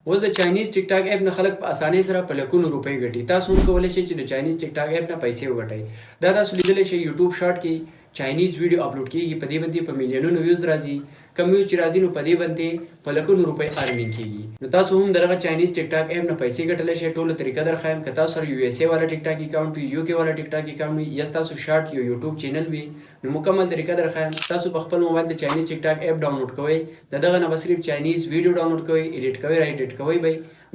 اوس د چاینیز ټیک ټاک اپ نه خلک په اسانۍ سره په لکونو روپۍ ګټي. تاسو هم کولی شئ چې د چاینیز ټیک ټاک اپ نه پیسې وګټئ. دا تاسو لیدلی شئ یوټیوب شارټ کې چاینیز ویډیو اپلوډ کیږي، په دې باندې په میلیونونو ویوز راځي. کم ویوز چې راځي نو په دې باندې په لکونو روپۍ ارنینګ کیږي. نو تاسو هم دغه چاینیز ټیک ټاک اپ نه پیسې ګټلی شئ. ټوله طریقه درښایم. که تاسو سره یو اس ای والا ټیک ټاک اکاونټ وي، یو کې والا ټیک ټاک اکاونټ وي، یا تاسو شارټ یو یوټیوب چینل وي، نو مکمل طریقه درښایم. تاسو په خپل موبایل د چاینیز ټیک ټاک اپ ډاونلوډ کوئ، دغه نه به صرف چاینیز ویډیو ډاونلوډ کوئ، ایډیټ کوئ، را ایډیټ کوئ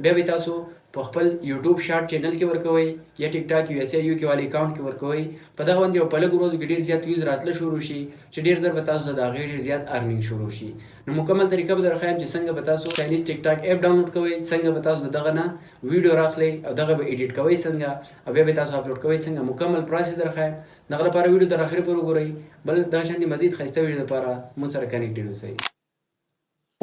بیا به تاسو په خپل یوټیوب شارټ چینل کې ورکوئ یا ټیک ټاک یو اس ای یو کې والے اکاونټ کې ورکوئ. په دغه باندې په لږ ورځو کې ډېر زیات ویوز راتله شروع شي چې ډېر زر به تاسو ته د هغې ډېر زیات ارنینګ شروع شي. نو مکمل طریقه به درښایم چې څنګه به تاسو چاینیز ټیک ټاک اپ ډاونلوډ کوئ، څنګه به تاسو دغه نه ویډیو راخلئ او دغه به ایډیټ کوئ څنګه، او بیا به تاسو اپلوډ کوئ څنګه، مکمل پروسس درښایم. دغه لپاره ویډیو تر اخره پورې وګورئ. بل دغه شانتې مزید ښایسته ویډیو لپاره موږ سره کنیکټډ اوسئ.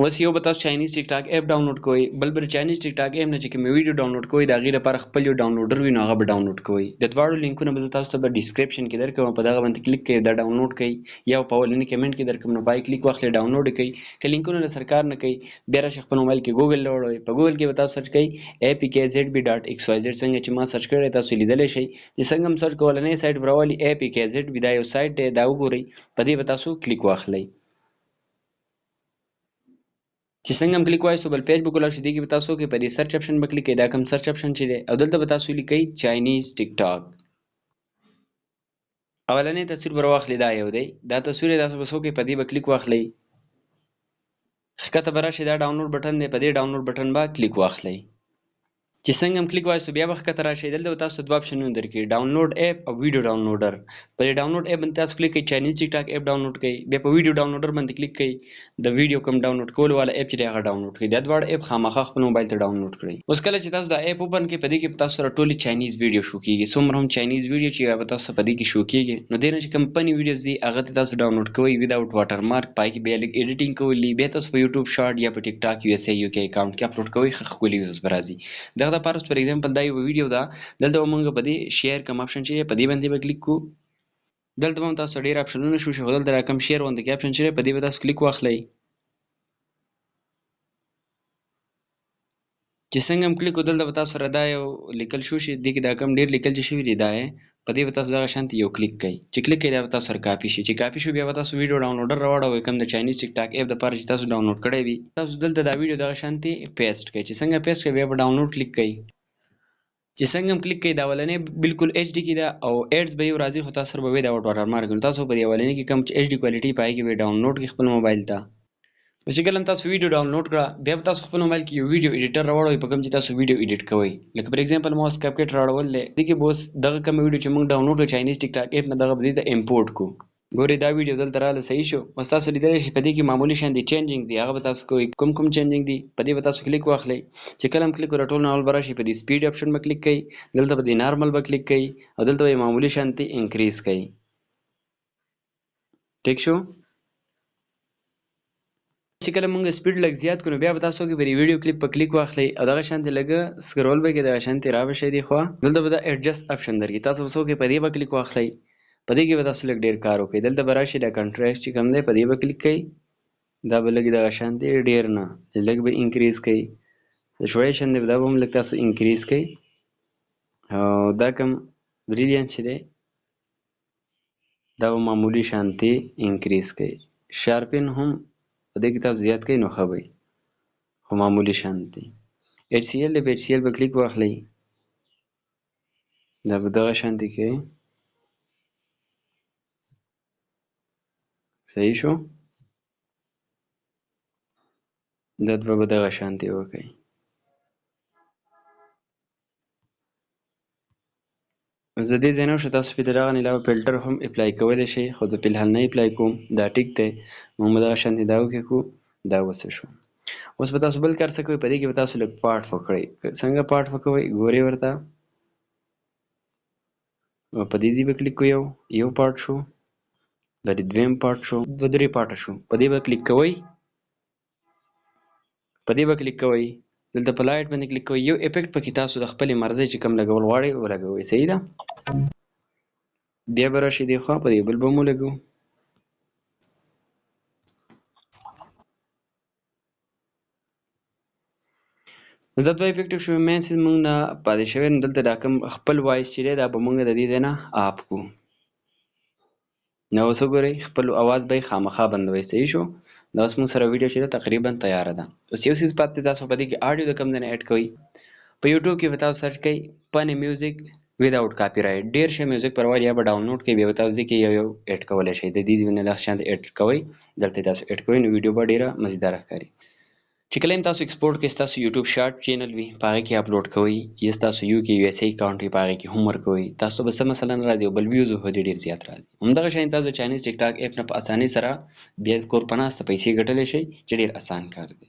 اوس یو به تاسو چاینیز ټیک ټاک اپ ډاونلوډ کوئ، بل به چاینیز ټیک ټاک اپ نه چې کوم ویډیو ډاونلوډ کوئ د هغې لپاره خپل یو ډاونلوډر وي نو هغه به ډاونلوډ کوئ. د دواړو لینکونه به زه تاسو ته په ډسکرپشن کې درکوم، په دغه باندې کلیک کوئ، دا ډاونلوډ کوئ، یا په اولني کمنټ کې درکوم نو پای کلیک واخلئ ډاونلوډ یې کوئ. که لینکونه له سر کار نه کوي بیا راشئ خپل موبایل کې ګوګل راوړئ، په ګوګل کې به تاسو سرچ کوئ apkzb.xyz څنګه چې ما سرچ کړی تاسو لیدلی شئ. چې څنګه هم سرچ کوئ اولنی سایټ به راولي apkzb، دا یو سایټ دی، دا وګورئ، په دې به تاسو کلیک واخلئ. چې څنګه هم کلیک وایستو بل پیج به کولاو شي، دې کې به تاسو کې په دې سرچ اپشن به کلیک کوئ، دا کوم سرچ اپشن چې دی، او دلته به تاسو لیکئ چاینیز ټیک ټاک. اولنی تصویر به راواخلئ، دا یو دی، دا تصویر یې تاسو به څه وکئ، په دې به کلیک واخلئ، ښکته به راشئ، دا ډاونلوډ بټن دی، په دې ډاونلوډ بټن به کلیک واخلئ. چې څنګه هم کلیک وایستو بیا به ښکته راشئ، دلته به تاسو ته دوه اپشنونه درکړي، ډاونلوډ اپ او ویډیو ډاونلوډر. په دې ډاونلوډ اپ باندې تاسو کلیک کوئ، چاینیز ټیک ټاک اپ ډاونلوډ کوئ، بیا په ویډیو ډاونلوډر باندې کلیک کوئ، د ویډیو کوم ډاونلوډ کولو والا اپ چې دی هغه ډاونلوډ کړئ. دا دواړه اپ خامخا خپل موبایل ته ډاونلوډ کړئ. اوس کله چې تاسو دا اپ اوپن کړئ، په دې کې به تاسو سره ټولې چاینیز ویډیو شو کېږي، څومره هم چاینیز ویډیو چې هغه به تاسو په دې کې شو کېږي. نو دې نه چې کوم فني ویډیوز دي هغه ته تاسو ډاونلوډ کوئ وداوټ واټر مارک، پای کې بیا لږ ایډیټینګ کوئ، بیا تاسو په یوټیوب شارټ یا په ټیک ټاک یو اس ای یو کې اکاونټ کې اپلوډ کوئ، ښه ښکلي ویوز به راځي. دغه دپاره فار ایگزامپل دا یو ویډیو ده، دلته به موږ په دې شیر کوم اپشن چې دی په دې باندې به کلیک کوو. دلته به هم تاسو ډېر اپشنونه شو خو دلته را کوم شیر غوندې کې اپشن چې دی په دې به تاسو کلیک واخلئ. چې څنګه هم کلیک وکړو دلته به تاسو سره دا یو لیکل شو شي، دې کې دا کوم ډېر لیکل چې شوي دي دا یې، په دې به تاسو دغه شانتې یو کلیک کوئ. چې کلیک کوئ دا به تاسو سره کاپي شي، چې کاپي شو بیا به تاسو ویډیو ډاونلوډر راواړوئ کوم د چاینیز ټیک ټاک اپ دپاره چې تاسو ډاونلوډ کړی وي. تاسو دلته دا ویډیو دغه شانتې پیسټ کړئ، چې څنګه پیسټ کړئ بیا به ډاونلوډ کلیک کړئ. چې څنګه هم کلیک کوئ دا اولنۍ بالکل ایچ ډي کې ده او ایډز به یو راځي خو تاسو سره به وداوټ واټر مارک وي. نو تاسو په دې اولنۍ کې کوم چې ایچ ډي کوالټي په هغې کې به ډاونلوډ کړئ خپل موبایل ته. چې کله هم تاسو ویډیو ډاونلوډ کړه بیا به تاسو خپل موبایل کې یو ویډیو ایډیټر راوړئ په کوم چې تاسو ویډیو ایډیټ کوئ. لکه فار ایگزامپل ما اوس کپ کټ راوړل دی، دې کې به اوس دغه کوم ویډیو چې موږ ډاونلوډ کړو چاینیز ټیک ټاک اپ نه دغه به دې ته امپورټ کړو. ګورئ دا ویډیو دلته راغله صحیح شو. اوس تاسو لیدلی شئ په دې کې معمولي شان دي چینجینګ دي، هغه به تاسو کوئ کوم کوم چینجینګ دي په دې به تاسو کلیک واخلئ. چې کله هم کلیک وکړئ ټول نه اول به راشئ په دې سپیډ اپشن به کلیک کوئ، دلته به دې نارمل به کلیک کوئ او دلته به یې معمولي شانتې انکریز کوئ. ټیک شو. چې کله موږ سپیډ لږ زیات کړو بیا به تاسو کې په ویډیو کلیپ په کلیک واخلئ او دغه شانتې لږه سکرول به کوئ، دغه شانتې را به شئ دې خوا، دلته به دا ایډجسټ اپشن درکړي، تاسو به څه وکړئ په دې به کلیک واخلئ، په دې کې به تاسو لږ ډېر کار وکړئ. دلته به راشئ دا کنټراسټ چې کوم دی په دې به کلیک کوئ، دا به لږ دغه شانتې ډېر نه لږ به انکریز کوئ، سچوریشن دی دا به هم لږ تاسو انکریز کوئ او دا کوم بریلیانس چې دی دا به معمولي شانتې انکریز کوئ. شارپن هم په دې کې تاسو زیات کوئ نو ښه به وي خو معمولي شانتې. ایچ سی ایل دی په ایچ سی ایل به کلیک واخلئ، دا به دغه شانتې کوئ. صحیح شو. دا دوه به دغه شانتې وکئ. زه دې ځای نه وشو تاسو پې د دغه نه علاوه فلټر هم اپلای کولی شئ خو زه فلحال نه اپلای کوم، دا ټیک دی. موږ به دغه شانتې دا وکښو، دا وڅه شو. اوس به تاسو بل کار څه کوئ، په دې کې به تاسو لږ پاټ وکړئ. څنګه پاټ وکوئ ګورئ ورته، په دې ځای به کلیک کوئ، یو پاټ شو، دا دې دویم پاټ شو، دوه درې پاټه شو، په دې به کلیک کوئ، په دې به کلیک کوئ، دلته په لایټ باندې کلیک کوئ، یو افیکټ پکې تاسو د خپلې مرضۍ چې کوم لګول غواړئ ولګوئ. صحیح ده. بیا به راشئ دې خوا په دې بل به هم ولګوو. زه دوه افیکټ شو میسج موږ نه پاتې شوی نو دلته دا کوم خپل وایس چې دی دا به موږ د دې ځای نه آپ کو نو اوس وګورئ خپل اواز به یې خامخا بندوئ صحیح شو دا اوس موږ سره ویډیو چې ده تقریبا تیاره ده اوس یو څیز پاتې دی تاسو په دې کې آډیو د کوم ځای نه ایډ کوئ په یوټیوب کې به تاسو سرچ کوئ فني میوزیک without copyright ډېر ښه میوزیک پروایډ یا به ډاونلوډ کوئ بیا به تاسو دې کې یو ایډ کولی شئ د دې ځای نه داسې شانته ایډ کوئ دلته یې تاسو ایډ کوئ نو ویډیو به ډېره مزیداره ښکاري چې کله هم تاسو ایکسپورټ کې ستاسو یوټیوب شارټ چینل وي په هغې کې اپلوډ کوئ یا ستاسو یو کې یو اس ای اکاونټ وي په هغې کې هم ورکوئ تاسو به څه مثلا راځي او بل ویوز خو دې ډېر زیات راځي همدغه شان تاسو د چاینیز ټیک ټاک ایپ نه په اسانۍ سره بیا کور په ناسته پیسې ګټلی شئ چې ډېر اسان کار دی